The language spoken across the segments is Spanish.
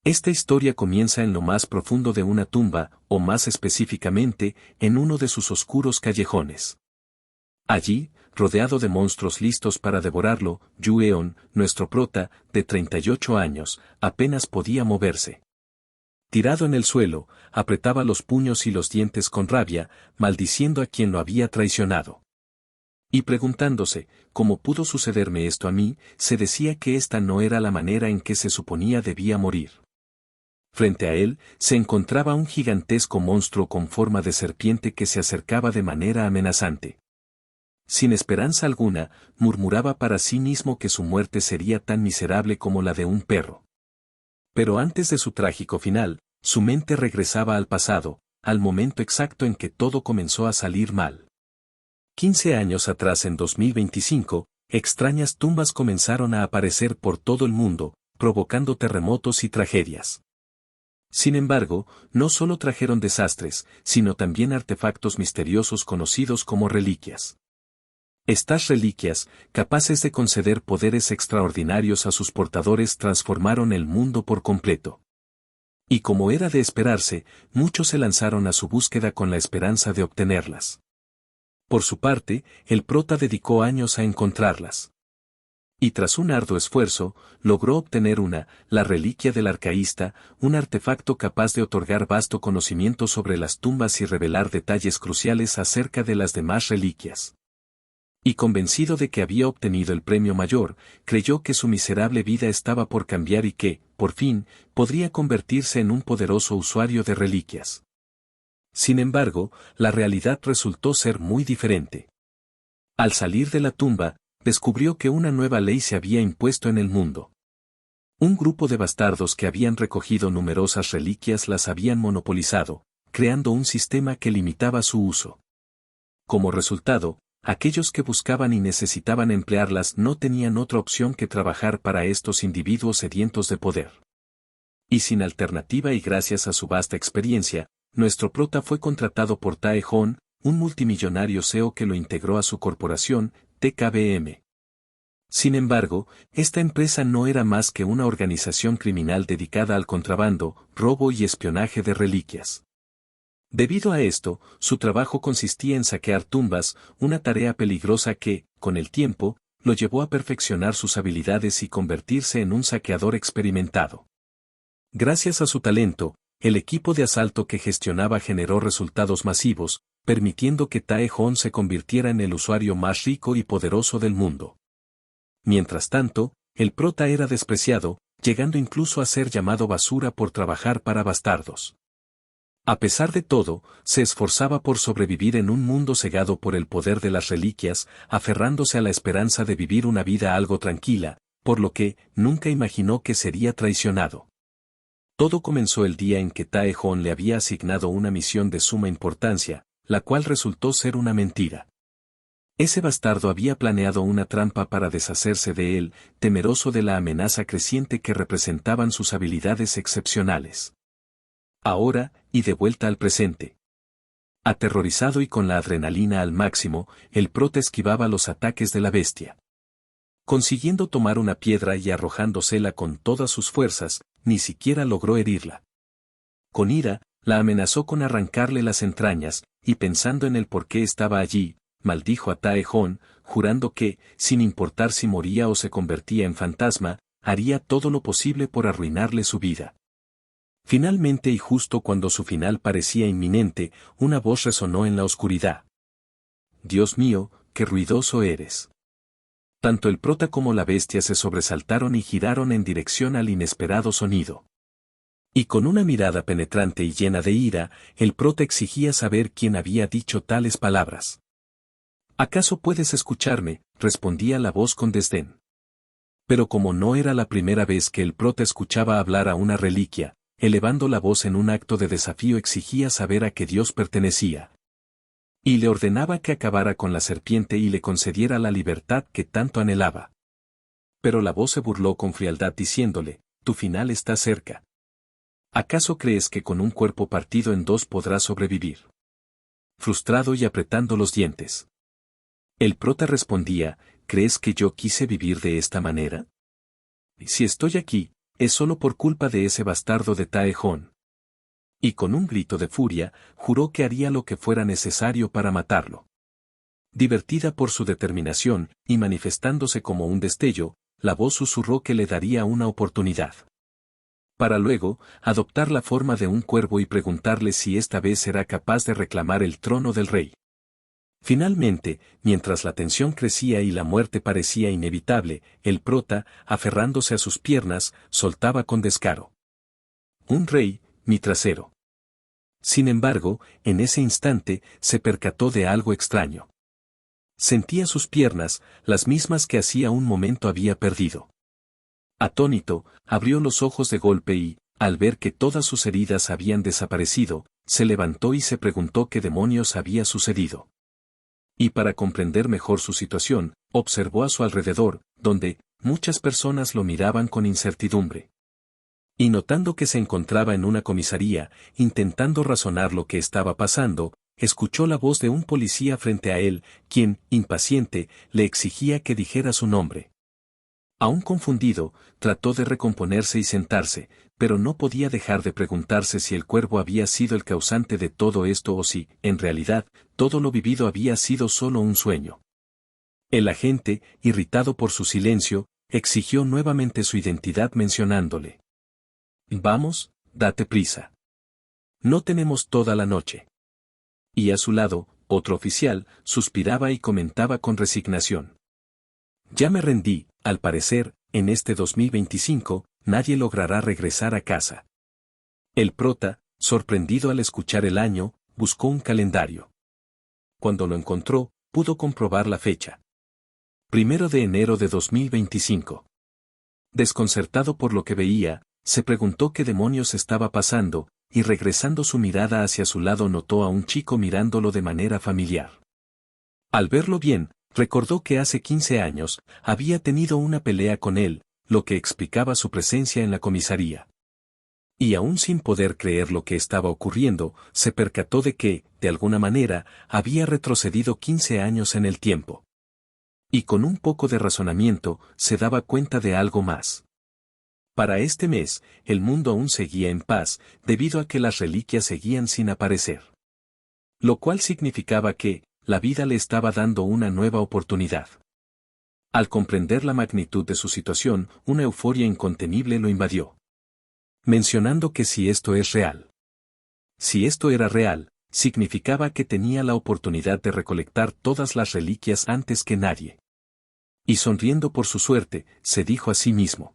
Esta historia comienza en lo más profundo de una tumba, o más específicamente, en uno de sus oscuros callejones. Allí, rodeado de monstruos listos para devorarlo, Yu-eon, nuestro prota, de 38 años, apenas podía moverse. Tirado en el suelo, apretaba los puños y los dientes con rabia, maldiciendo a quien lo había traicionado. Y preguntándose, ¿cómo pudo sucederme esto a mí?, se decía que esta no era la manera en que se suponía debía morir. Frente a él, se encontraba un gigantesco monstruo con forma de serpiente que se acercaba de manera amenazante. Sin esperanza alguna, murmuraba para sí mismo que su muerte sería tan miserable como la de un perro. Pero antes de su trágico final, su mente regresaba al pasado, al momento exacto en que todo comenzó a salir mal. 15 años atrás, en 2025, extrañas tumbas comenzaron a aparecer por todo el mundo, provocando terremotos y tragedias. Sin embargo, no solo trajeron desastres, sino también artefactos misteriosos conocidos como reliquias. Estas reliquias, capaces de conceder poderes extraordinarios a sus portadores, transformaron el mundo por completo. Y como era de esperarse, muchos se lanzaron a su búsqueda con la esperanza de obtenerlas. Por su parte, el prota dedicó años a encontrarlas. Y tras un arduo esfuerzo, logró obtener la reliquia del arcaísta, un artefacto capaz de otorgar vasto conocimiento sobre las tumbas y revelar detalles cruciales acerca de las demás reliquias. Y convencido de que había obtenido el premio mayor, creyó que su miserable vida estaba por cambiar y que, por fin, podría convertirse en un poderoso usuario de reliquias. Sin embargo, la realidad resultó ser muy diferente. Al salir de la tumba, descubrió que una nueva ley se había impuesto en el mundo. Un grupo de bastardos que habían recogido numerosas reliquias las habían monopolizado, creando un sistema que limitaba su uso. Como resultado, aquellos que buscaban y necesitaban emplearlas no tenían otra opción que trabajar para estos individuos sedientos de poder. Y sin alternativa y gracias a su vasta experiencia, nuestro prota fue contratado por Tae-hon, un multimillonario CEO que lo integró a su corporación, TKBM. Sin embargo, esta empresa no era más que una organización criminal dedicada al contrabando, robo y espionaje de reliquias. Debido a esto, su trabajo consistía en saquear tumbas, una tarea peligrosa que, con el tiempo, lo llevó a perfeccionar sus habilidades y convertirse en un saqueador experimentado. Gracias a su talento, el equipo de asalto que gestionaba generó resultados masivos, permitiendo que Tae-hon se convirtiera en el usuario más rico y poderoso del mundo. Mientras tanto, el prota era despreciado, llegando incluso a ser llamado basura por trabajar para bastardos. A pesar de todo, se esforzaba por sobrevivir en un mundo cegado por el poder de las reliquias, aferrándose a la esperanza de vivir una vida algo tranquila, por lo que nunca imaginó que sería traicionado. Todo comenzó el día en que Tae-hon le había asignado una misión de suma importancia, la cual resultó ser una mentira. Ese bastardo había planeado una trampa para deshacerse de él, temeroso de la amenaza creciente que representaban sus habilidades excepcionales. Ahora, y de vuelta al presente. Aterrorizado y con la adrenalina al máximo, el prota esquivaba los ataques de la bestia. Consiguiendo tomar una piedra y arrojándosela con todas sus fuerzas, ni siquiera logró herirla. Con ira, la amenazó con arrancarle las entrañas, y pensando en el por qué estaba allí, maldijo a Tae-hon, jurando que, sin importar si moría o se convertía en fantasma, haría todo lo posible por arruinarle su vida. Finalmente, y justo cuando su final parecía inminente, una voz resonó en la oscuridad. «Dios mío, qué ruidoso eres». Tanto el prota como la bestia se sobresaltaron y giraron en dirección al inesperado sonido. Y con una mirada penetrante y llena de ira, el prota exigía saber quién había dicho tales palabras. «¿Acaso puedes escucharme?», respondía la voz con desdén. Pero como no era la primera vez que el prota escuchaba hablar a una reliquia, elevando la voz en un acto de desafío exigía saber a qué Dios pertenecía. Y le ordenaba que acabara con la serpiente y le concediera la libertad que tanto anhelaba. Pero la voz se burló con frialdad diciéndole, «Tu final está cerca. ¿Acaso crees que con un cuerpo partido en dos podrás sobrevivir?». Frustrado y apretando los dientes. El prota respondía, «¿Crees que yo quise vivir de esta manera? Si estoy aquí, es solo por culpa de ese bastardo de Taejón. Y con un grito de furia, juró que haría lo que fuera necesario para matarlo. Divertida por su determinación, y manifestándose como un destello, la voz susurró que le daría una oportunidad. Para luego, adoptar la forma de un cuervo y preguntarle si esta vez será capaz de reclamar el trono del rey. Finalmente, mientras la tensión crecía y la muerte parecía inevitable, el prota, aferrándose a sus piernas, soltaba con descaro: «Un rey, mi trasero». Sin embargo, en ese instante, se percató de algo extraño. Sentía sus piernas, las mismas que hacía un momento había perdido. Atónito, abrió los ojos de golpe y, al ver que todas sus heridas habían desaparecido, se levantó y se preguntó qué demonios había sucedido. Y para comprender mejor su situación, observó a su alrededor, donde muchas personas lo miraban con incertidumbre. Y notando que se encontraba en una comisaría, intentando razonar lo que estaba pasando, escuchó la voz de un policía frente a él, quien, impaciente, le exigía que dijera su nombre. Aún confundido, trató de recomponerse y sentarse, pero no podía dejar de preguntarse si el cuervo había sido el causante de todo esto o si, en realidad, todo lo vivido había sido solo un sueño. El agente, irritado por su silencio, exigió nuevamente su identidad mencionándole: «Vamos, date prisa. No tenemos toda la noche». Y a su lado, otro oficial, suspiraba y comentaba con resignación: «Ya me rendí, al parecer, en este 2025, nadie logrará regresar a casa». El prota, sorprendido al escuchar el año, buscó un calendario. Cuando lo encontró, pudo comprobar la fecha. 1 de enero de 2025. Desconcertado por lo que veía, se preguntó qué demonios estaba pasando, y regresando su mirada hacia su lado notó a un chico mirándolo de manera familiar. Al verlo bien, recordó que hace 15 años, había tenido una pelea con él, lo que explicaba su presencia en la comisaría. Y aún sin poder creer lo que estaba ocurriendo, se percató de que, de alguna manera, había retrocedido 15 años en el tiempo. Y con un poco de razonamiento, se daba cuenta de algo más. Para este mes, el mundo aún seguía en paz, debido a que las reliquias seguían sin aparecer. Lo cual significaba que, la vida le estaba dando una nueva oportunidad. Al comprender la magnitud de su situación, una euforia incontenible lo invadió. Mencionando que si esto es real. Si esto era real, significaba que tenía la oportunidad de recolectar todas las reliquias antes que nadie. Y sonriendo por su suerte, se dijo a sí mismo: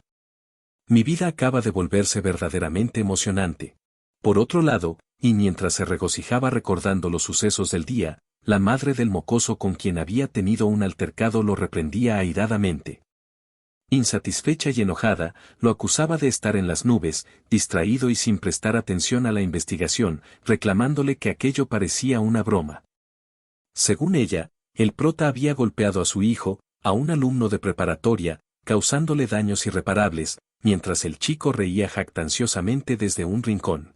«Mi vida acaba de volverse verdaderamente emocionante». Por otro lado, y mientras se regocijaba recordando los sucesos del día, la madre del mocoso con quien había tenido un altercado lo reprendía airadamente. Insatisfecha y enojada, lo acusaba de estar en las nubes, distraído y sin prestar atención a la investigación, reclamándole que aquello parecía una broma. Según ella, el prota había golpeado a su hijo, a un alumno de preparatoria, causándole daños irreparables, mientras el chico reía jactanciosamente desde un rincón.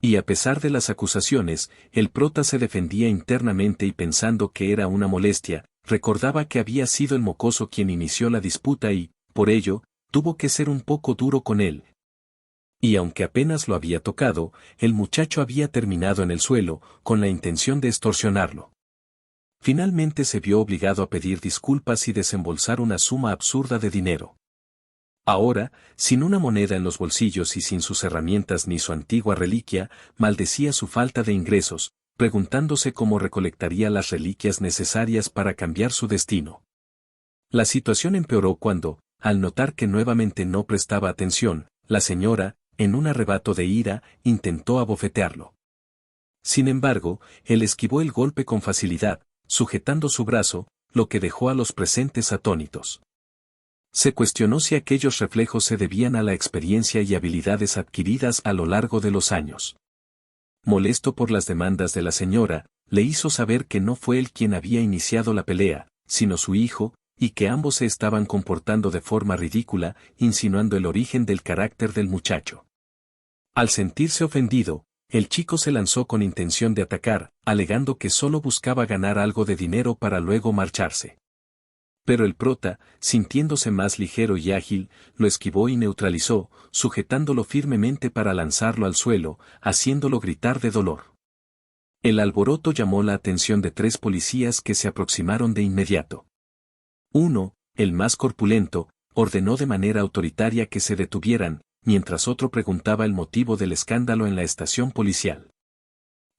Y a pesar de las acusaciones, el prota se defendía internamente y pensando que era una molestia, recordaba que había sido el mocoso quien inició la disputa y, por ello, tuvo que ser un poco duro con él. Y aunque apenas lo había tocado, el muchacho había terminado en el suelo, con la intención de extorsionarlo. Finalmente se vio obligado a pedir disculpas y desembolsar una suma absurda de dinero. Ahora, sin una moneda en los bolsillos y sin sus herramientas ni su antigua reliquia, maldecía su falta de ingresos, preguntándose cómo recolectaría las reliquias necesarias para cambiar su destino. La situación empeoró cuando, al notar que nuevamente no prestaba atención, la señora, en un arrebato de ira, intentó abofetearlo. Sin embargo, él esquivó el golpe con facilidad, sujetando su brazo, lo que dejó a los presentes atónitos. Se cuestionó si aquellos reflejos se debían a la experiencia y habilidades adquiridas a lo largo de los años. Molesto por las demandas de la señora, le hizo saber que no fue él quien había iniciado la pelea, sino su hijo, y que ambos se estaban comportando de forma ridícula, insinuando el origen del carácter del muchacho. Al sentirse ofendido, el chico se lanzó con intención de atacar, alegando que solo buscaba ganar algo de dinero para luego marcharse. Pero el prota, sintiéndose más ligero y ágil, lo esquivó y neutralizó, sujetándolo firmemente para lanzarlo al suelo, haciéndolo gritar de dolor. El alboroto llamó la atención de 3 policías que se aproximaron de inmediato. Uno, el más corpulento, ordenó de manera autoritaria que se detuvieran, mientras otro preguntaba el motivo del escándalo en la estación policial.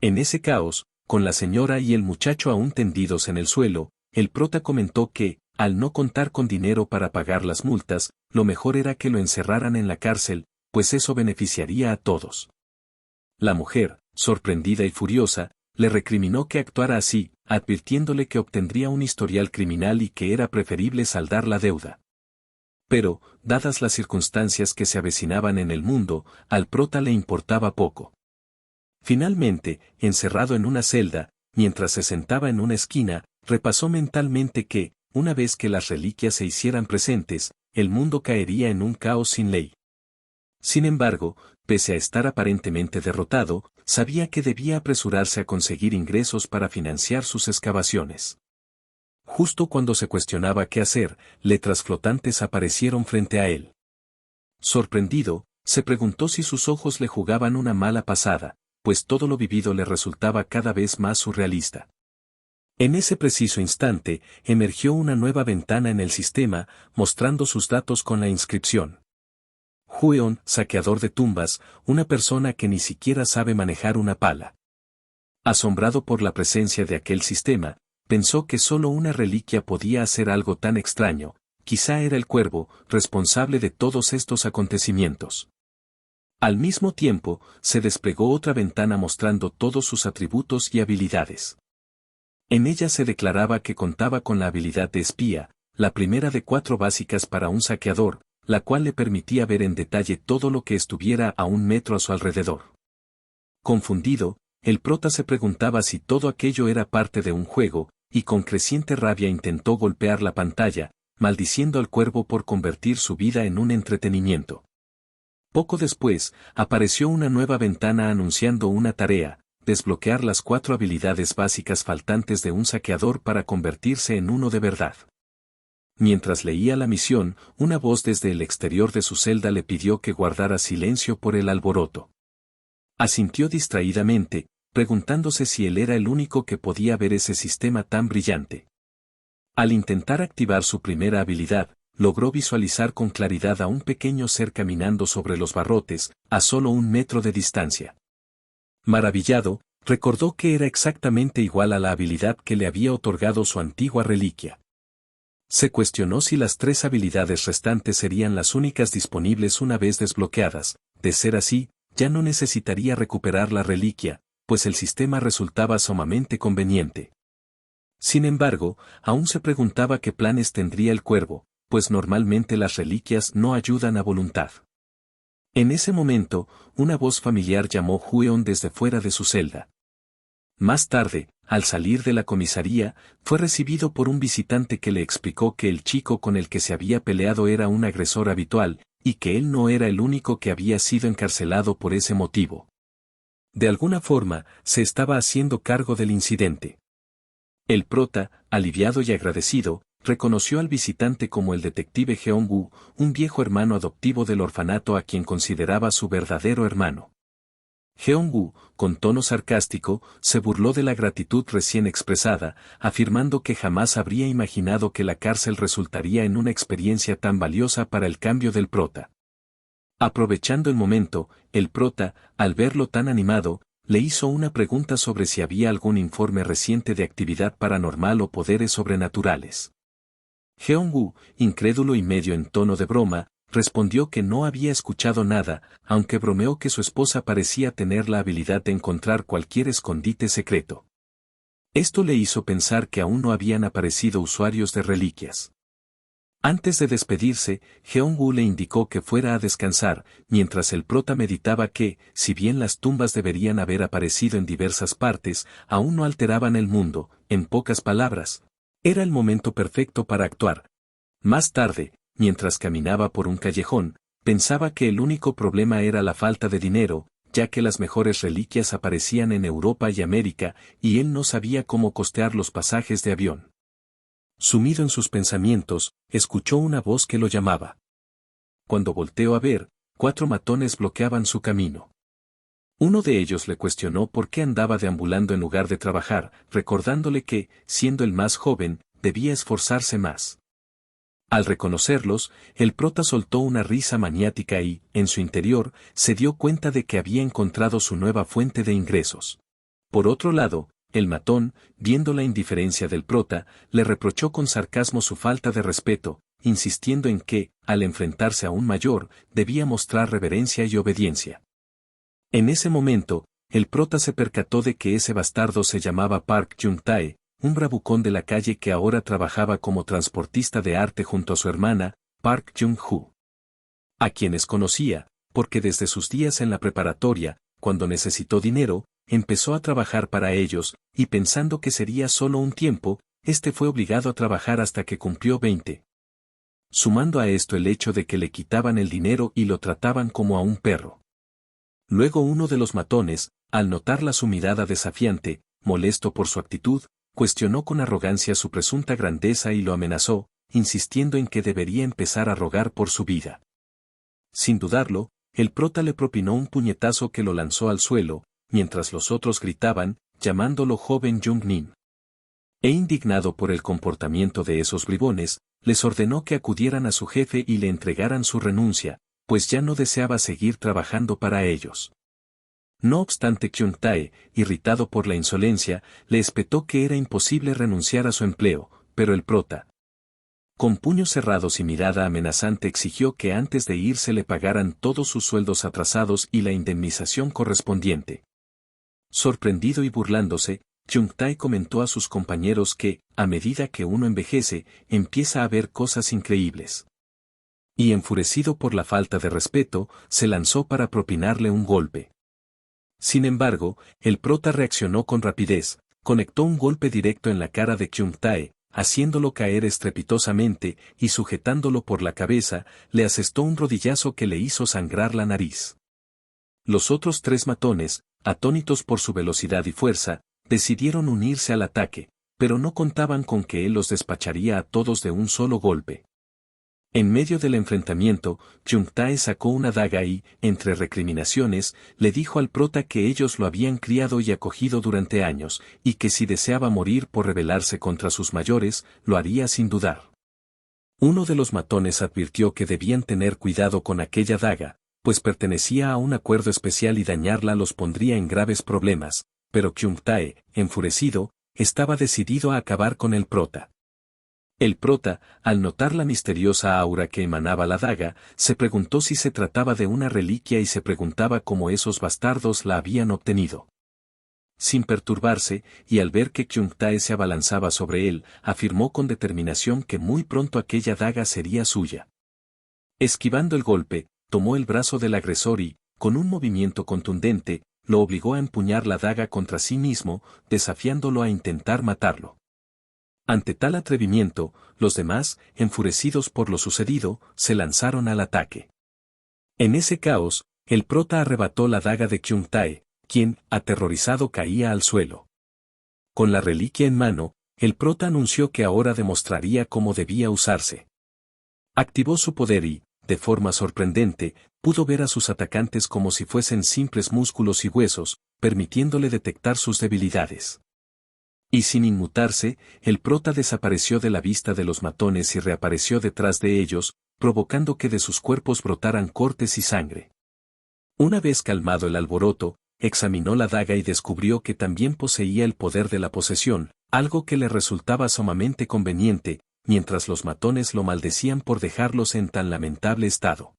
En ese caos, con la señora y el muchacho aún tendidos en el suelo, el prota comentó que, al no contar con dinero para pagar las multas, lo mejor era que lo encerraran en la cárcel, pues eso beneficiaría a todos. La mujer, sorprendida y furiosa, le recriminó que actuara así, advirtiéndole que obtendría un historial criminal y que era preferible saldar la deuda. Pero, dadas las circunstancias que se avecinaban en el mundo, al prota le importaba poco. Finalmente, encerrado en una celda, mientras se sentaba en una esquina, repasó mentalmente que, una vez que las reliquias se hicieran presentes, el mundo caería en un caos sin ley. Sin embargo, pese a estar aparentemente derrotado, sabía que debía apresurarse a conseguir ingresos para financiar sus excavaciones. Justo cuando se cuestionaba qué hacer, letras flotantes aparecieron frente a él. Sorprendido, se preguntó si sus ojos le jugaban una mala pasada, pues todo lo vivido le resultaba cada vez más surrealista. En ese preciso instante, emergió una nueva ventana en el sistema, mostrando sus datos con la inscripción: Hueon, saqueador de tumbas, una persona que ni siquiera sabe manejar una pala. Asombrado por la presencia de aquel sistema, pensó que solo una reliquia podía hacer algo tan extraño, quizá era el cuervo, responsable de todos estos acontecimientos. Al mismo tiempo, se desplegó otra ventana mostrando todos sus atributos y habilidades. En ella se declaraba que contaba con la habilidad de espía, la primera de 4 básicas para un saqueador, la cual le permitía ver en detalle todo lo que estuviera a 1 metro a su alrededor. Confundido, el prota se preguntaba si todo aquello era parte de un juego, y con creciente rabia intentó golpear la pantalla, maldiciendo al cuervo por convertir su vida en un entretenimiento. Poco después, apareció una nueva ventana anunciando una tarea: desbloquear las 4 habilidades básicas faltantes de un saqueador para convertirse en uno de verdad. Mientras leía la misión, una voz desde el exterior de su celda le pidió que guardara silencio por el alboroto. Asintió distraídamente, preguntándose si él era el único que podía ver ese sistema tan brillante. Al intentar activar su primera habilidad, logró visualizar con claridad a un pequeño ser caminando sobre los barrotes, a solo 1 metro de distancia. Maravillado, recordó que era exactamente igual a la habilidad que le había otorgado su antigua reliquia. Se cuestionó si las 3 habilidades restantes serían las únicas disponibles una vez desbloqueadas. De ser así, ya no necesitaría recuperar la reliquia, pues el sistema resultaba sumamente conveniente. Sin embargo, aún se preguntaba qué planes tendría el cuervo, pues normalmente las reliquias no ayudan a voluntad. En ese momento, una voz familiar llamó Hueon desde fuera de su celda. Más tarde, al salir de la comisaría, fue recibido por un visitante que le explicó que el chico con el que se había peleado era un agresor habitual, y que él no era el único que había sido encarcelado por ese motivo. De alguna forma, se estaba haciendo cargo del incidente. El prota, aliviado y agradecido, reconoció al visitante como el detective Jeong-woo, un viejo hermano adoptivo del orfanato a quien consideraba su verdadero hermano. Jeong-woo, con tono sarcástico, se burló de la gratitud recién expresada, afirmando que jamás habría imaginado que la cárcel resultaría en una experiencia tan valiosa para el cambio del prota. Aprovechando el momento, el prota, al verlo tan animado, le hizo una pregunta sobre si había algún informe reciente de actividad paranormal o poderes sobrenaturales. Jeong-woo, incrédulo y medio en tono de broma, respondió que no había escuchado nada, aunque bromeó que su esposa parecía tener la habilidad de encontrar cualquier escondite secreto. Esto le hizo pensar que aún no habían aparecido usuarios de reliquias. Antes de despedirse, Jeong-woo le indicó que fuera a descansar, mientras el prota meditaba que, si bien las tumbas deberían haber aparecido en diversas partes, aún no alteraban el mundo. En pocas palabras, era el momento perfecto para actuar. Más tarde, mientras caminaba por un callejón, pensaba que el único problema era la falta de dinero, ya que las mejores reliquias aparecían en Europa y América, y él no sabía cómo costear los pasajes de avión. Sumido en sus pensamientos, escuchó una voz que lo llamaba. Cuando volteó a ver, 4 matones bloqueaban su camino. Uno de ellos le cuestionó por qué andaba deambulando en lugar de trabajar, recordándole que, siendo el más joven, debía esforzarse más. Al reconocerlos, el prota soltó una risa maniática y, en su interior, se dio cuenta de que había encontrado su nueva fuente de ingresos. Por otro lado, el matón, viendo la indiferencia del prota, le reprochó con sarcasmo su falta de respeto, insistiendo en que, al enfrentarse a un mayor, debía mostrar reverencia y obediencia. En ese momento, el prota se percató de que ese bastardo se llamaba Park Jung-tae, un bravucón de la calle que ahora trabajaba como transportista de arte junto a su hermana, Park Jung-hoo. A quienes conocía, porque desde sus días en la preparatoria, cuando necesitó dinero, empezó a trabajar para ellos, y pensando que sería solo un tiempo, este fue obligado a trabajar hasta que cumplió 20. Sumando a esto el hecho de que le quitaban el dinero y lo trataban como a un perro. Luego uno de los matones, al notarla su mirada desafiante, molesto por su actitud, cuestionó con arrogancia su presunta grandeza y lo amenazó, insistiendo en que debería empezar a rogar por su vida. Sin dudarlo, el prota le propinó un puñetazo que lo lanzó al suelo, mientras los otros gritaban, llamándolo joven Jung-nin. Indignado por el comportamiento de esos bribones, les ordenó que acudieran a su jefe y le entregaran su renuncia, pues ya no deseaba seguir trabajando para ellos. No obstante, Jung-tae, irritado por la insolencia, le espetó que era imposible renunciar a su empleo, pero el prota, con puños cerrados y mirada amenazante, exigió que antes de irse le pagaran todos sus sueldos atrasados y la indemnización correspondiente. Sorprendido y burlándose, Jung-tae comentó a sus compañeros que, a medida que uno envejece, empieza a ver cosas increíbles. Y enfurecido por la falta de respeto, se lanzó para propinarle un golpe. Sin embargo, el prota reaccionó con rapidez, conectó un golpe directo en la cara de Jung-tae, haciéndolo caer estrepitosamente, y sujetándolo por la cabeza, le asestó un rodillazo que le hizo sangrar la nariz. Los otros 3 matones, atónitos por su velocidad y fuerza, decidieron unirse al ataque, pero no contaban con que él los despacharía a todos de un solo golpe. En medio del enfrentamiento, Jung-tae sacó una daga y, entre recriminaciones, le dijo al prota que ellos lo habían criado y acogido durante años, y que si deseaba morir por rebelarse contra sus mayores, lo haría sin dudar. Uno de los matones advirtió que debían tener cuidado con aquella daga, pues pertenecía a un acuerdo especial y dañarla los pondría en graves problemas, pero Jung-tae, enfurecido, estaba decidido a acabar con el prota. El prota, al notar la misteriosa aura que emanaba la daga, se preguntó si se trataba de una reliquia y se preguntaba cómo esos bastardos la habían obtenido. Sin perturbarse, y al ver que Jung-tae se abalanzaba sobre él, afirmó con determinación que muy pronto aquella daga sería suya. Esquivando el golpe, tomó el brazo del agresor y, con un movimiento contundente, lo obligó a empuñar la daga contra sí mismo, desafiándolo a intentar matarlo. Ante tal atrevimiento, los demás, enfurecidos por lo sucedido, se lanzaron al ataque. En ese caos, el prota arrebató la daga de Jung-tae, quien, aterrorizado, caía al suelo. Con la reliquia en mano, el prota anunció que ahora demostraría cómo debía usarse. Activó su poder y, de forma sorprendente, pudo ver a sus atacantes como si fuesen simples músculos y huesos, permitiéndole detectar sus debilidades. Y sin inmutarse, el prota desapareció de la vista de los matones y reapareció detrás de ellos, provocando que de sus cuerpos brotaran cortes y sangre. Una vez calmado el alboroto, examinó la daga y descubrió que también poseía el poder de la posesión, algo que le resultaba sumamente conveniente, mientras los matones lo maldecían por dejarlos en tan lamentable estado.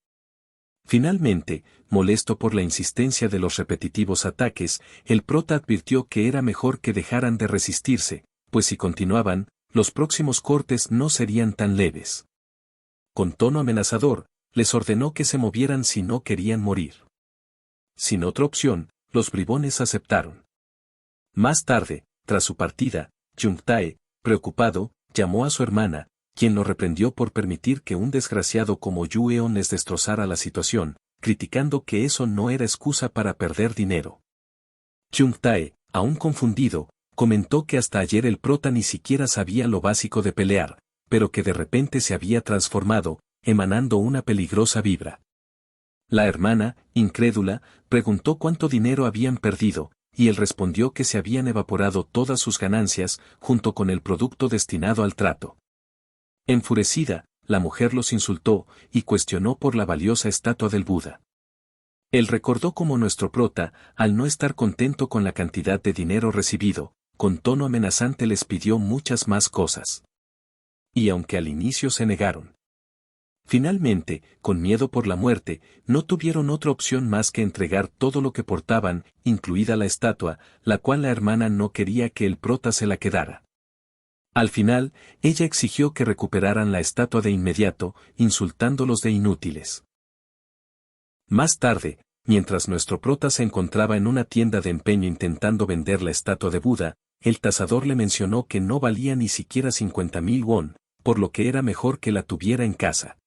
Finalmente, molesto por la insistencia de los repetitivos ataques, el prota advirtió que era mejor que dejaran de resistirse, pues si continuaban, los próximos cortes no serían tan leves. Con tono amenazador, les ordenó que se movieran si no querían morir. Sin otra opción, los bribones aceptaron. Más tarde, tras su partida, Jung-tae, preocupado, llamó a su hermana, quien lo reprendió por permitir que un desgraciado como Yu Eon les destrozara la situación, criticando que eso no era excusa para perder dinero. Jung-tae, aún confundido, comentó que hasta ayer el prota ni siquiera sabía lo básico de pelear, pero que de repente se había transformado, emanando una peligrosa vibra. La hermana, incrédula, preguntó cuánto dinero habían perdido, y él respondió que se habían evaporado todas sus ganancias, junto con el producto destinado al trato. Enfurecida, la mujer los insultó, y cuestionó por la valiosa estatua del Buda. Él recordó cómo nuestro prota, al no estar contento con la cantidad de dinero recibido, con tono amenazante les pidió muchas más cosas. Y aunque al inicio se negaron, finalmente, con miedo por la muerte, no tuvieron otra opción más que entregar todo lo que portaban, incluida la estatua, la cual la hermana no quería que el prota se la quedara. Al final, ella exigió que recuperaran la estatua de inmediato, insultándolos de inútiles. Más tarde, mientras nuestro prota se encontraba en una tienda de empeño intentando vender la estatua de Buda, el tasador le mencionó que no valía ni siquiera 50.000 won, por lo que era mejor que la tuviera en casa.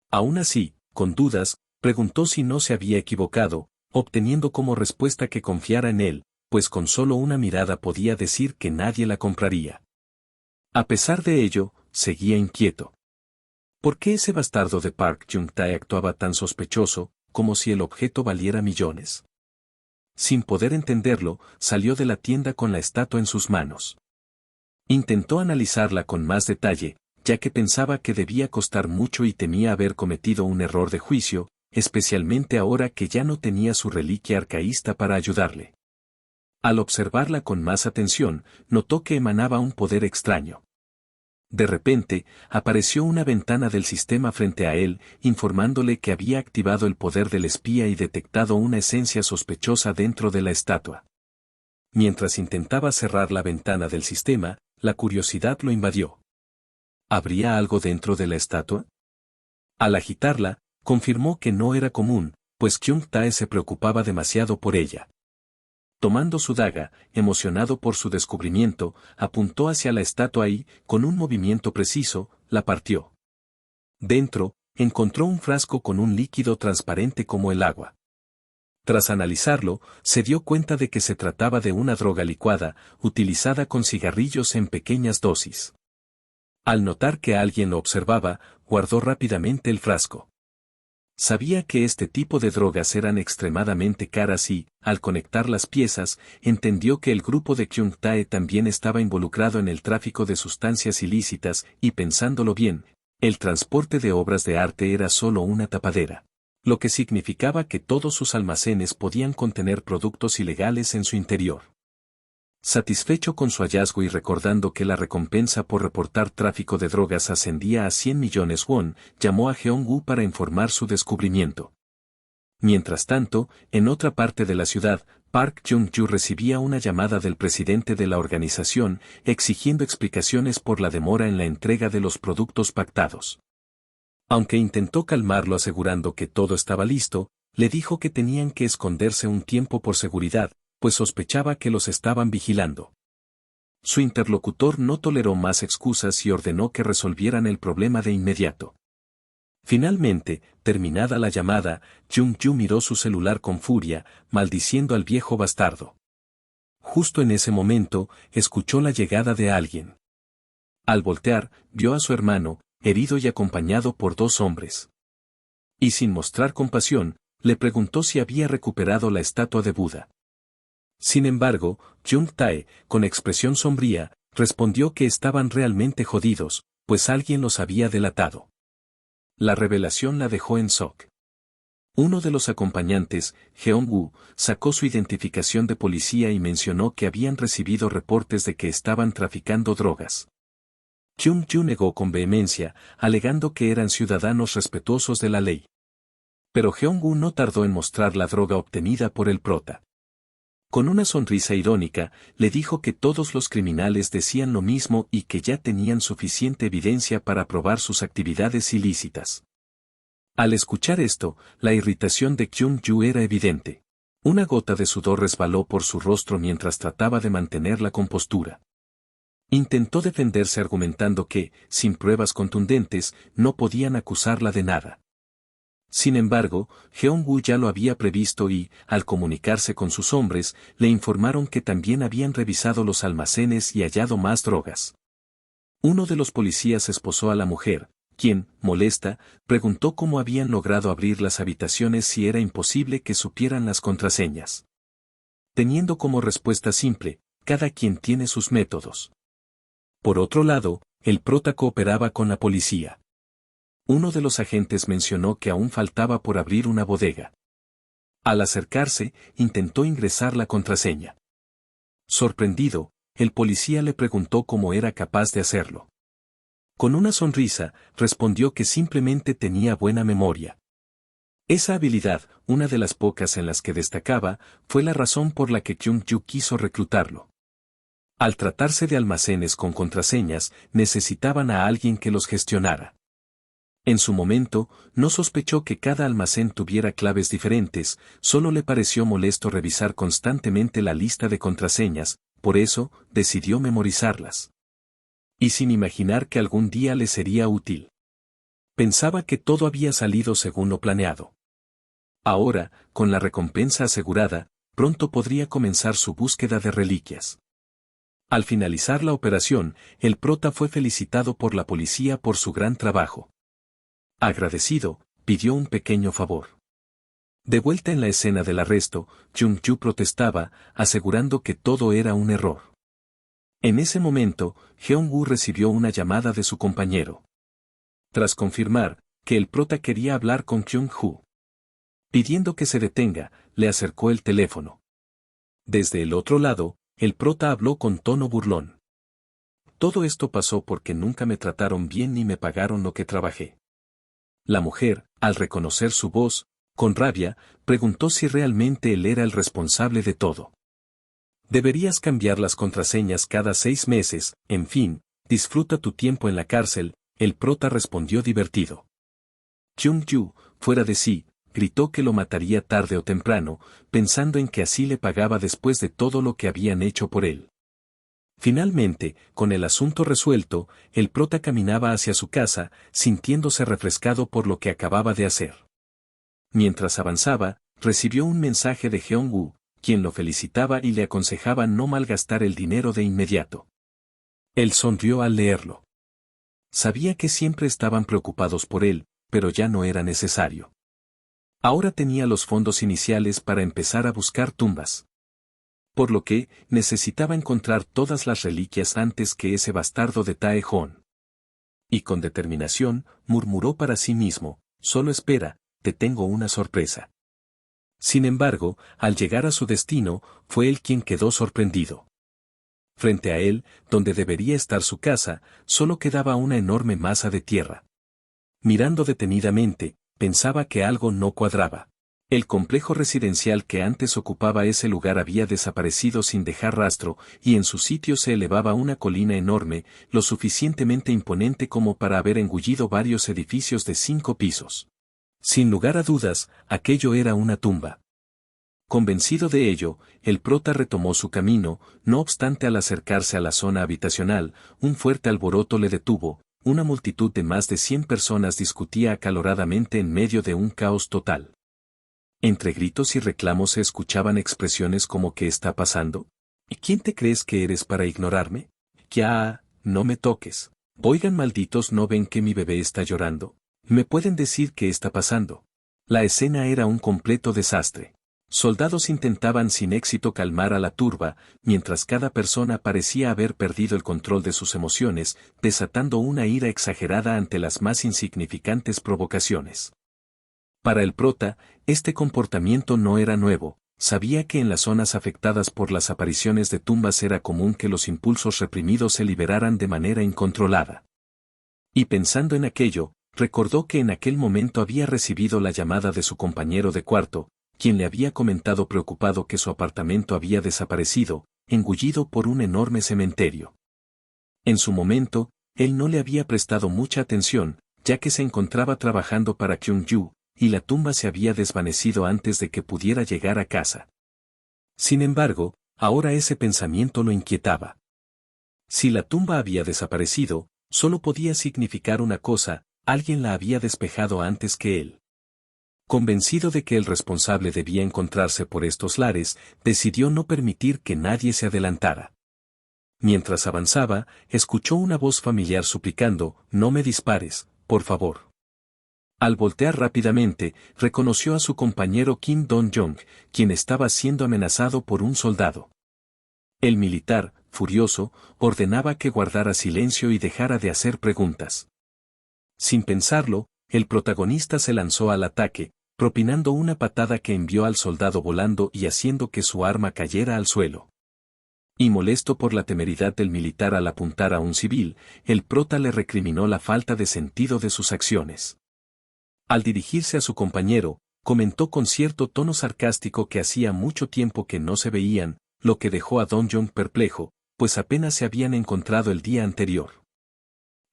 Aún así, con dudas, preguntó si no se había equivocado, obteniendo como respuesta que confiara en él, pues con solo una mirada podía decir que nadie la compraría. A pesar de ello, seguía inquieto. ¿Por qué ese bastardo de Park Jung-tae actuaba tan sospechoso, como si el objeto valiera millones? Sin poder entenderlo, salió de la tienda con la estatua en sus manos. Intentó analizarla con más detalle, ya que pensaba que debía costar mucho y temía haber cometido un error de juicio, especialmente ahora que ya no tenía su reliquia arcaísta para ayudarle. Al observarla con más atención, notó que emanaba un poder extraño. De repente, apareció una ventana del sistema frente a él, informándole que había activado el poder del espía y detectado una esencia sospechosa dentro de la estatua. Mientras intentaba cerrar la ventana del sistema, la curiosidad lo invadió. ¿Habría algo dentro de la estatua? Al agitarla, confirmó que no era común, pues Kyung-tae se preocupaba demasiado por ella. Tomando su daga, emocionado por su descubrimiento, apuntó hacia la estatua y, con un movimiento preciso, la partió. Dentro, encontró un frasco con un líquido transparente como el agua. Tras analizarlo, se dio cuenta de que se trataba de una droga licuada, utilizada con cigarrillos en pequeñas dosis. Al notar que alguien lo observaba, guardó rápidamente el frasco. Sabía que este tipo de drogas eran extremadamente caras y, al conectar las piezas, entendió que el grupo de Kyung-tae también estaba involucrado en el tráfico de sustancias ilícitas y pensándolo bien, el transporte de obras de arte era solo una tapadera, lo que significaba que todos sus almacenes podían contener productos ilegales en su interior. Satisfecho con su hallazgo y recordando que la recompensa por reportar tráfico de drogas ascendía a 100 millones won, llamó a Jeong-woo para informar su descubrimiento. Mientras tanto, en otra parte de la ciudad, Park Jung-joo recibía una llamada del presidente de la organización, exigiendo explicaciones por la demora en la entrega de los productos pactados. Aunque intentó calmarlo asegurando que todo estaba listo, le dijo que tenían que esconderse un tiempo por seguridad, pues sospechaba que los estaban vigilando. Su interlocutor no toleró más excusas y ordenó que resolvieran el problema de inmediato. Finalmente, terminada la llamada, Jung-joo miró su celular con furia, maldiciendo al viejo bastardo. Justo en ese momento, escuchó la llegada de alguien. Al voltear, vio a su hermano, herido y acompañado por dos hombres. Y sin mostrar compasión, le preguntó si había recuperado la estatua de Buda. Sin embargo, Kyung-tae, con expresión sombría, respondió que estaban realmente jodidos, pues alguien los había delatado. La revelación la dejó en shock. Uno de los acompañantes, Jeong-woo, sacó su identificación de policía y mencionó que habían recibido reportes de que estaban traficando drogas. Kyung-joo negó con vehemencia, alegando que eran ciudadanos respetuosos de la ley. Pero Jeong-woo no tardó en mostrar la droga obtenida por el prota. Con una sonrisa irónica, le dijo que todos los criminales decían lo mismo y que ya tenían suficiente evidencia para probar sus actividades ilícitas. Al escuchar esto, la irritación de Kyung-joo era evidente. Una gota de sudor resbaló por su rostro mientras trataba de mantener la compostura. Intentó defenderse argumentando que, sin pruebas contundentes, no podían acusarla de nada. Sin embargo, Jeong-woo ya lo había previsto y, al comunicarse con sus hombres, le informaron que también habían revisado los almacenes y hallado más drogas. Uno de los policías esposó a la mujer, quien, molesta, preguntó cómo habían logrado abrir las habitaciones si era imposible que supieran las contraseñas. Teniendo como respuesta simple, cada quien tiene sus métodos. Por otro lado, el prota cooperaba con la policía. Uno de los agentes mencionó que aún faltaba por abrir una bodega. Al acercarse, intentó ingresar la contraseña. Sorprendido, el policía le preguntó cómo era capaz de hacerlo. Con una sonrisa, respondió que simplemente tenía buena memoria. Esa habilidad, una de las pocas en las que destacaba, fue la razón por la que Kyung-ju quiso reclutarlo. Al tratarse de almacenes con contraseñas, necesitaban a alguien que los gestionara. En su momento, no sospechó que cada almacén tuviera claves diferentes, solo le pareció molesto revisar constantemente la lista de contraseñas, por eso, decidió memorizarlas. Y sin imaginar que algún día le sería útil. Pensaba que todo había salido según lo planeado. Ahora, con la recompensa asegurada, pronto podría comenzar su búsqueda de reliquias. Al finalizar la operación, el prota fue felicitado por la policía por su gran trabajo. Agradecido, pidió un pequeño favor. De vuelta en la escena del arresto, Kyung-ju protestaba, asegurando que todo era un error. En ese momento, Jeong-woo recibió una llamada de su compañero. Tras confirmar que el prota quería hablar con Kyung-ju, pidiendo que se detenga, le acercó el teléfono. Desde el otro lado, el prota habló con tono burlón. Todo esto pasó porque nunca me trataron bien ni me pagaron lo que trabajé. La mujer, al reconocer su voz, con rabia, preguntó si realmente él era el responsable de todo. Deberías cambiar las contraseñas cada 6 meses, en fin, disfruta tu tiempo en la cárcel, el prota respondió divertido. Kyung-ju, fuera de sí, gritó que lo mataría tarde o temprano, pensando en que así le pagaba después de todo lo que habían hecho por él. Finalmente, con el asunto resuelto, el prota caminaba hacia su casa, sintiéndose refrescado por lo que acababa de hacer. Mientras avanzaba, recibió un mensaje de Jeong-woo, quien lo felicitaba y le aconsejaba no malgastar el dinero de inmediato. Él sonrió al leerlo. Sabía que siempre estaban preocupados por él, pero ya no era necesario. Ahora tenía los fondos iniciales para empezar a buscar tumbas. Por lo que, necesitaba encontrar todas las reliquias antes que ese bastardo de Tae-hon. Y con determinación, murmuró para sí mismo, solo espera, te tengo una sorpresa. Sin embargo, al llegar a su destino, fue él quien quedó sorprendido. Frente a él, donde debería estar su casa, solo quedaba una enorme masa de tierra. Mirando detenidamente, pensaba que algo no cuadraba. El complejo residencial que antes ocupaba ese lugar había desaparecido sin dejar rastro, y en su sitio se elevaba una colina enorme, lo suficientemente imponente como para haber engullido varios edificios de 5 pisos. Sin lugar a dudas, aquello era una tumba. Convencido de ello, el prota retomó su camino, no obstante al acercarse a la zona habitacional, un fuerte alboroto le detuvo, una multitud de más de 100 personas discutía acaloradamente en medio de un caos total. Entre gritos y reclamos se escuchaban expresiones como ¿qué está pasando? ¿Quién te crees que eres para ignorarme? ¡Ya! No me toques. Oigan malditos, ¿no ven que mi bebé está llorando? ¿Me pueden decir qué está pasando? La escena era un completo desastre. Soldados intentaban sin éxito calmar a la turba, mientras cada persona parecía haber perdido el control de sus emociones, desatando una ira exagerada ante las más insignificantes provocaciones. Para el prota, este comportamiento no era nuevo, sabía que en las zonas afectadas por las apariciones de tumbas era común que los impulsos reprimidos se liberaran de manera incontrolada. Y pensando en aquello, recordó que en aquel momento había recibido la llamada de su compañero de cuarto, quien le había comentado preocupado que su apartamento había desaparecido, engullido por un enorme cementerio. En su momento, él no le había prestado mucha atención, ya que se encontraba trabajando para Kyung-ju, y la tumba se había desvanecido antes de que pudiera llegar a casa. Sin embargo, ahora ese pensamiento lo inquietaba. Si la tumba había desaparecido, solo podía significar una cosa, alguien la había despejado antes que él. Convencido de que el responsable debía encontrarse por estos lares, decidió no permitir que nadie se adelantara. Mientras avanzaba, escuchó una voz familiar suplicando, «No me dispares, por favor». Al voltear rápidamente, reconoció a su compañero Kim Dong-jong, quien estaba siendo amenazado por un soldado. El militar, furioso, ordenaba que guardara silencio y dejara de hacer preguntas. Sin pensarlo, el protagonista se lanzó al ataque, propinando una patada que envió al soldado volando y haciendo que su arma cayera al suelo. Y molesto por la temeridad del militar al apuntar a un civil, el prota le recriminó la falta de sentido de sus acciones. Al dirigirse a su compañero, comentó con cierto tono sarcástico que hacía mucho tiempo que no se veían, lo que dejó a Dong-jong perplejo, pues apenas se habían encontrado el día anterior.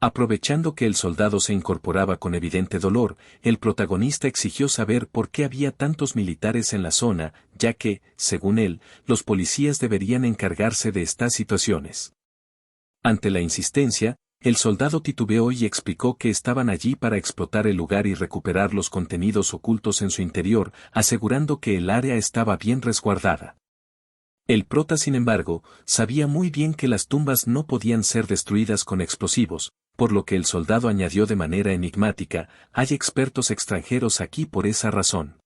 Aprovechando que el soldado se incorporaba con evidente dolor, el protagonista exigió saber por qué había tantos militares en la zona, ya que, según él, los policías deberían encargarse de estas situaciones. Ante la insistencia, el soldado titubeó y explicó que estaban allí para explotar el lugar y recuperar los contenidos ocultos en su interior, asegurando que el área estaba bien resguardada. El prota, sin embargo, sabía muy bien que las tumbas no podían ser destruidas con explosivos, por lo que el soldado añadió de manera enigmática, «Hay expertos extranjeros aquí por esa razón».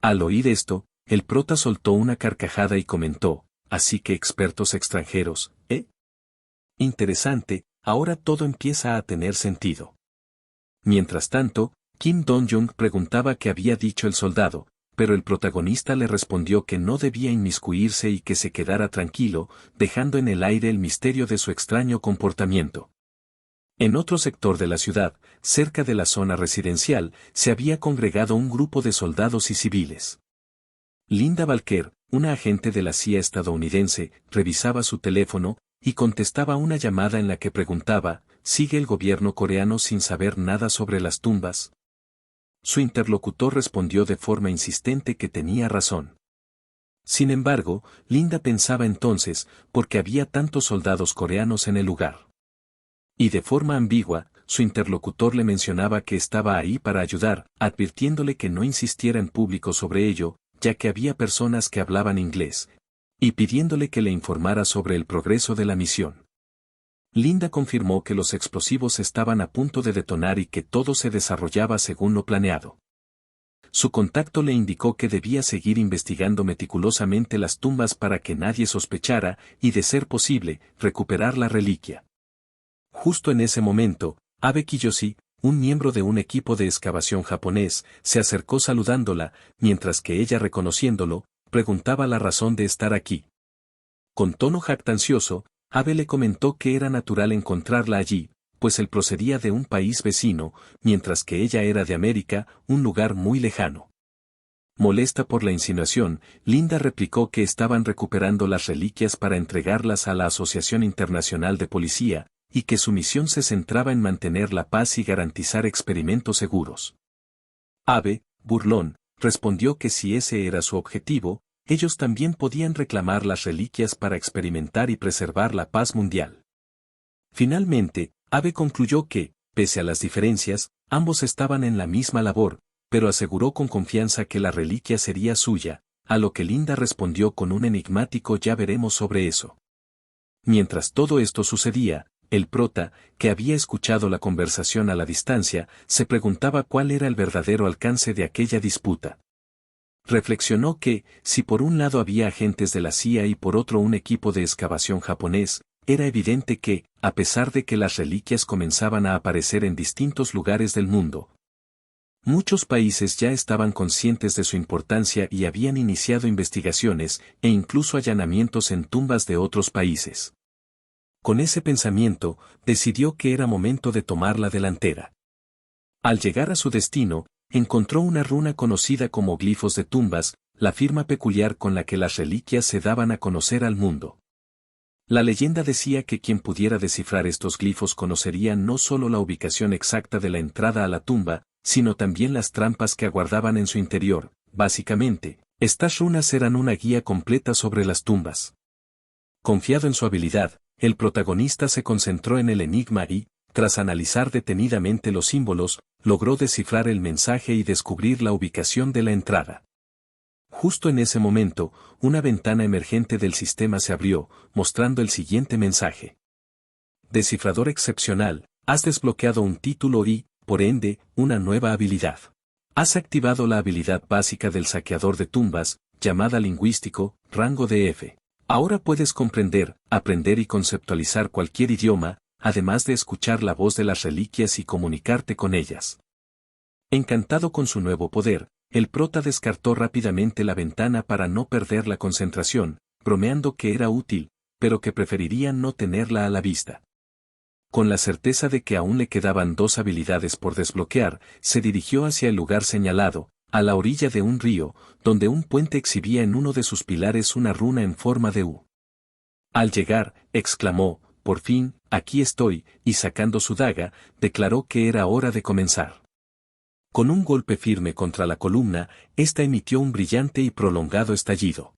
Al oír esto, el prota soltó una carcajada y comentó, «¿Así que expertos extranjeros, eh? Interesante, ahora todo empieza a tener sentido». Mientras tanto, Kim Dong-jong preguntaba qué había dicho el soldado, pero el protagonista le respondió que no debía inmiscuirse y que se quedara tranquilo, dejando en el aire el misterio de su extraño comportamiento. En otro sector de la ciudad, cerca de la zona residencial, se había congregado un grupo de soldados y civiles. Linda Valker, una agente de la CIA estadounidense, revisaba su teléfono y contestaba una llamada en la que preguntaba, ¿sigue el gobierno coreano sin saber nada sobre las tumbas? Su interlocutor respondió de forma insistente que tenía razón. Sin embargo, Linda pensaba entonces, ¿por qué había tantos soldados coreanos en el lugar? Y de forma ambigua, su interlocutor le mencionaba que estaba ahí para ayudar, advirtiéndole que no insistiera en público sobre ello, ya que había personas que hablaban inglés, y pidiéndole que le informara sobre el progreso de la misión. Linda confirmó que los explosivos estaban a punto de detonar y que todo se desarrollaba según lo planeado. Su contacto le indicó que debía seguir investigando meticulosamente las tumbas para que nadie sospechara y, de ser posible, recuperar la reliquia. Justo en ese momento, Abe Kiyoshi, un miembro de un equipo de excavación japonés, se acercó saludándola, mientras que ella, reconociéndolo, preguntaba la razón de estar aquí. Con tono jactancioso, Abe le comentó que era natural encontrarla allí, pues él procedía de un país vecino, mientras que ella era de América, un lugar muy lejano. Molesta por la insinuación, Linda replicó que estaban recuperando las reliquias para entregarlas a la Asociación Internacional de Policía, y que su misión se centraba en mantener la paz y garantizar experimentos seguros. Abe, burlón, respondió que si ese era su objetivo, ellos también podían reclamar las reliquias para experimentar y preservar la paz mundial. Finalmente, Abe concluyó que, pese a las diferencias, ambos estaban en la misma labor, pero aseguró con confianza que la reliquia sería suya, a lo que Linda respondió con un enigmático «ya veremos sobre eso». Mientras todo esto sucedía, el prota, que había escuchado la conversación a la distancia, se preguntaba cuál era el verdadero alcance de aquella disputa. Reflexionó que, si por un lado había agentes de la CIA y por otro un equipo de excavación japonés, era evidente que, a pesar de que las reliquias comenzaban a aparecer en distintos lugares del mundo, muchos países ya estaban conscientes de su importancia y habían iniciado investigaciones e incluso allanamientos en tumbas de otros países. Con ese pensamiento, decidió que era momento de tomar la delantera. Al llegar a su destino, encontró una runa conocida como glifos de tumbas, la firma peculiar con la que las reliquias se daban a conocer al mundo. La leyenda decía que quien pudiera descifrar estos glifos conocería no solo la ubicación exacta de la entrada a la tumba, sino también las trampas que aguardaban en su interior. Básicamente, estas runas eran una guía completa sobre las tumbas. Confiado en su habilidad, el protagonista se concentró en el enigma y, tras analizar detenidamente los símbolos, logró descifrar el mensaje y descubrir la ubicación de la entrada. Justo en ese momento, una ventana emergente del sistema se abrió, mostrando el siguiente mensaje. Descifrador excepcional, has desbloqueado un título y, por ende, una nueva habilidad. Has activado la habilidad básica del saqueador de tumbas, llamada lingüístico, rango de F. Ahora puedes comprender, aprender y conceptualizar cualquier idioma, además de escuchar la voz de las reliquias y comunicarte con ellas. Encantado con su nuevo poder, el prota descartó rápidamente la ventana para no perder la concentración, bromeando que era útil, pero que preferiría no tenerla a la vista. Con la certeza de que aún le quedaban 2 habilidades por desbloquear, se dirigió hacia el lugar señalado, a la orilla de un río, donde un puente exhibía en uno de sus pilares una runa en forma de U. Al llegar, exclamó, por fin, aquí estoy, y sacando su daga, declaró que era hora de comenzar. Con un golpe firme contra la columna, ésta emitió un brillante y prolongado estallido.